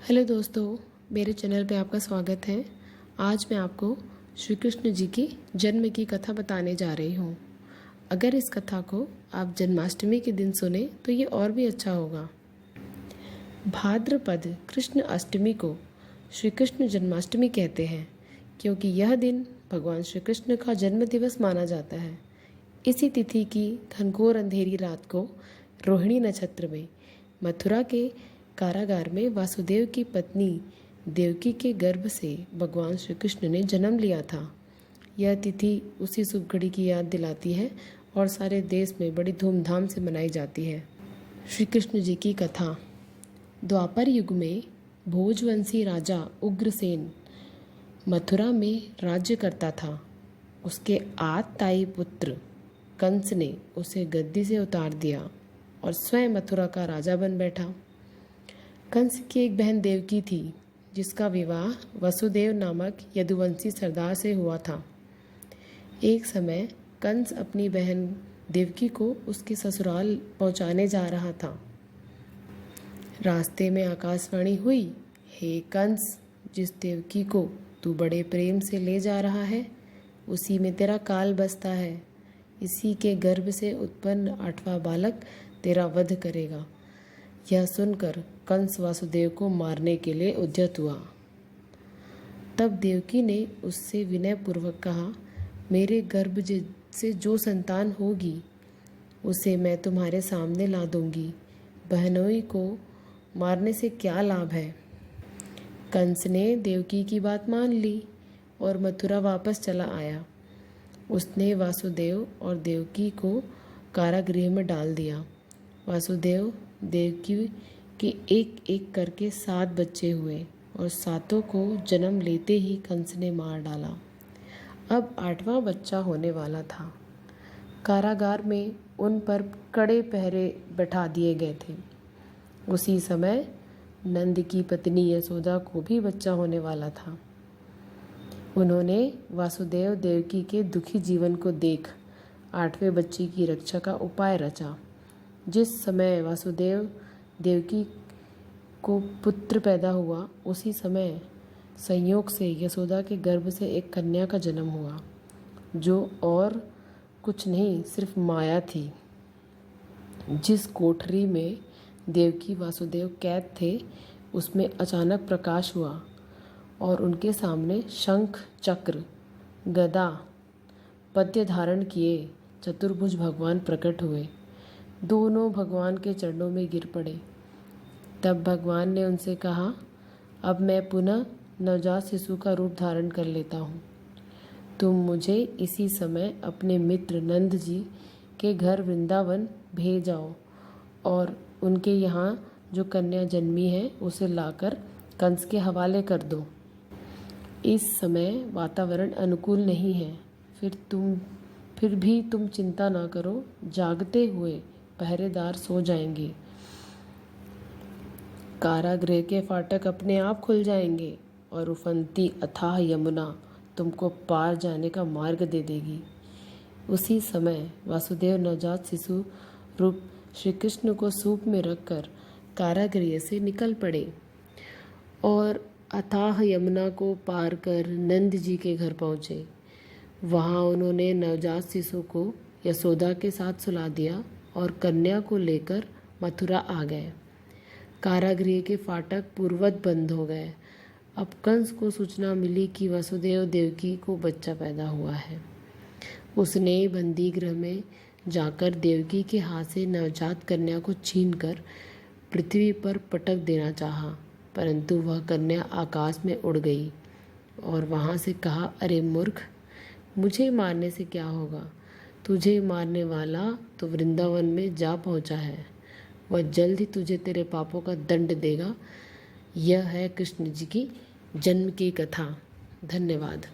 Hello दोस्तों, मेरे channel पे आपका स्वागत है। आज मैं आपको श्री कृष्ण जी की जन्म की कथा बताने जा रही हूँ। अगर इस कथा को आप जन्माष्टमी के दिन सुने तो ये और भी अच्छा होगा। भाद्रपद कृष्ण अष्टमी को श्री कृष्ण जन्माष्टमी कहते हैं, क्योंकि यह दिन भगवान श्री कृष्ण का जन्म दिवस माना जाता है। इसी तिथि की घनघोर अंधेरी रात को रोहिणी नक्षत्र में मथुरा के कारागार में वासुदेव की पत्नी देवकी के गर्भ से भगवान श्री कृष्ण ने जन्म लिया था। यह तिथि उसी शुभ घड़ी की याद दिलाती है और सारे देश में बड़ी धूमधाम से मनाई जाती है। श्री कृष्ण जी की कथा। द्वापर युग में भोजवंशी राजा उग्रसेन मथुरा में राज्य करता था। उसके आतताई पुत्र कंस ने उसे गद्दी से उतार दिया और स्वयं मथुरा का राजा बन बैठा। कंस की एक बहन देवकी थी, जिसका विवाह वसुदेव नामक यदुवंशी सरदार से हुआ था। एक समय कंस अपनी बहन देवकी को उसके ससुराल पहुंचाने जा रहा था। रास्ते में आकाशवाणी हुई, हे कंस, जिस देवकी को तू बड़े प्रेम से ले जा रहा है, उसी में तेरा काल बसता है। इसी के गर्भ से उत्पन्न 8वां बालक तेरा वध करेगा। यह सुनकर कंस वासुदेव को मारने के लिए उद्यत हुआ। तब देवकी ने उससे विनयपूर्वक कहा, मेरे गर्भ से जो संतान होगी उसे मैं तुम्हारे सामने ला दूंगी। बहनोई को मारने से क्या लाभ है। कंस ने देवकी की बात मान ली और मथुरा वापस चला आया। उसने वासुदेव और देवकी को कारागृह में डाल दिया। वासुदेव देवकी के एक एक करके 7 बच्चे हुए और 7 को जन्म लेते ही कंस ने मार डाला। अब 8वां बच्चा होने वाला था। कारागार में उन पर कड़े पहरे बैठा दिए गए थे। उसी समय नंद की पत्नी यशोदा को भी बच्चा होने वाला था। उन्होंने वासुदेव देवकी के दुखी जीवन को देख 8वें बच्चे की रक्षा का उपाय रचा। जिस समय वासुदेव देवकी को पुत्र पैदा हुआ, उसी समय संयोग से यशोदा के गर्भ से एक कन्या का जन्म हुआ, जो और कुछ नहीं सिर्फ माया थी। जिस कोठरी में देवकी वासुदेव कैद थे, उसमें अचानक प्रकाश हुआ और उनके सामने शंख, चक्र, गदा, पद्य धारण किए चतुर्भुज भगवान प्रकट हुए। दोनों भगवान के चरणों में गिर पड़े। तब भगवान ने उनसे कहा, अब मैं पुनः नवजात शिशु का रूप धारण कर लेता हूँ। तुम मुझे इसी समय अपने मित्र नंद जी के घर वृंदावन भेज जाओ और उनके यहाँ जो कन्या जन्मी है उसे लाकर कंस के हवाले कर दो। इस समय वातावरण अनुकूल नहीं है, फिर भी तुम चिंता ना करो। जागते हुए पहरेदार सो जाएंगे। कारागृह के फाटक अपने आप खुल जाएंगे और उफनती अथाह यमुना तुमको पार जाने का मार्ग दे देगी। उसी समय वासुदेव नवजात शिशु रूप श्री कृष्ण को सूप में रखकर कारागृह से निकल पड़े और अथाह यमुना को पार कर नंद जी के घर पहुँचे। वहाँ उन्होंने नवजात शिशु को यशोदा के साथ सुला दिया और कन्या को लेकर मथुरा आ गए। कारागृह के फाटक पूर्ववत बंद हो गए। अब कंस को सूचना मिली कि वसुदेव देवकी को बच्चा पैदा हुआ है। उसने बंदी गृह में जाकर देवकी के हाथ से नवजात कन्या को छीनकर पृथ्वी पर पटक देना चाहा, परंतु वह कन्या आकाश में उड़ गई और वहाँ से कहा, अरे मूर्ख, मुझे मारने से क्या होगा। तुझे मारने वाला तो वृंदावन में जा पहुँचा है। वह जल्द ही तुझे तेरे पापों का दंड देगा। यह है कृष्ण जी की जन्म की कथा। धन्यवाद।